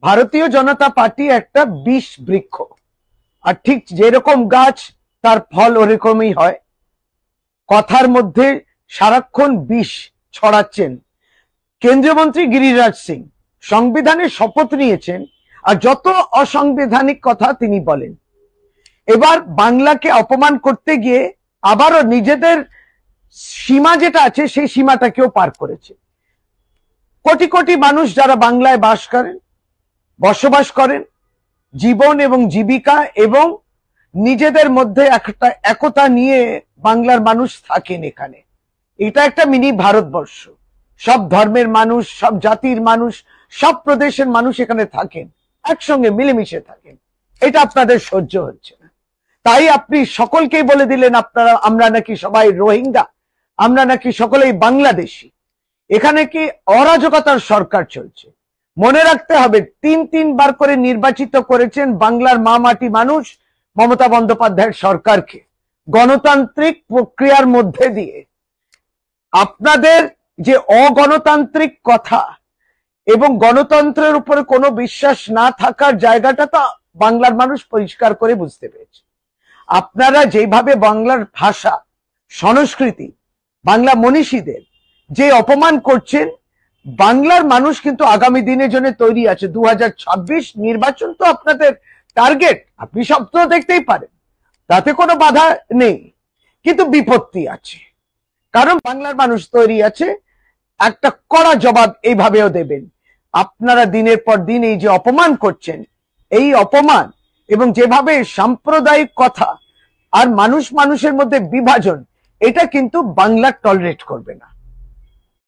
ভারতীয় জনতা পার্টি একটা বিষ বৃক্ষ, আর ঠিক যেরকম গাছ তার ফল ওরকমই হয়। কথার মধ্যে সারাক্ষণ বিষ ছড়াচ্ছেন। কেন্দ্রীয় মন্ত্রী গিরিরাজ সিং সংবিধানের শপথ নিয়েছেন, আর যত অসাংবিধানিক কথা তিনি বলেন। এবার বাংলাকে অপমান করতে গিয়ে আবারও নিজেদের সীমা যেটা আছে সেই সীমাটাকেও পার করেছে। কোটি কোটি মানুষ যারা বাংলায় বসবাস করেন, জীবন এবং জীবিকা এবং নিজেদের মধ্যে একটা একতা নিয়ে বাংলার মানুষ থাকেন এখানে। এটা একটা মিনি ভারতবর্ষ। সব ধর্মের মানুষ, সব জাতির মানুষ, সব প্রদেশের মানুষ এখানে থাকেন, একসঙ্গে মিলেমিশে থাকেন। এটা আপনাদের সহ্য হচ্ছে না, তাই আপনি সকলকেই বলে দিলেন আমরা নাকি সবাই রোহিঙ্গা, আমরা নাকি সকলেই বাংলাদেশি। এখানে কি অরাজকতার সরকার চলছে। মনে রাখতে হবে, তিনবার করে নির্বাচিত করেছেন বাংলার মা মাটি মানুষ মমতা বন্দ্যোপাধ্যায়ের সরকারকে গণতান্ত্রিক প্রক্রিয়ার মধ্যে দিয়ে। আপনাদের যে অগণতান্ত্রিক কথা এবং গণতন্ত্রের উপরে কোনো বিশ্বাস না থাকার জায়গাটা তো বাংলার মানুষ পরিষ্কার করে বুঝতে পেরেছে। আপনারা যেভাবে বাংলার ভাষা, সংস্কৃতি, বাংলা মনীষীদের যে অপমান করছেন, বাংলার মানুষ কিন্তু আগামী দিনের জন্য তৈরি আছে। 2026 নির্বাচন তো আপনাদের টার্গেট, আপনি স্বপ্ন দেখতেই পারেন, তাতে কোনো বাধা নেই, কিন্তু বিপত্তি আছে। কারণ বাংলার মানুষ তৈরি আছে, একটা কড়া জবাব এইভাবেও দেবেন। আপনারা দিনের পর দিন এই যে অপমান করছেন, এই অপমান এবং যেভাবে সাম্প্রদায়িক কথা আর মানুষের মধ্যে বিভাজন, এটা কিন্তু বাংলা টলারেট করবে না।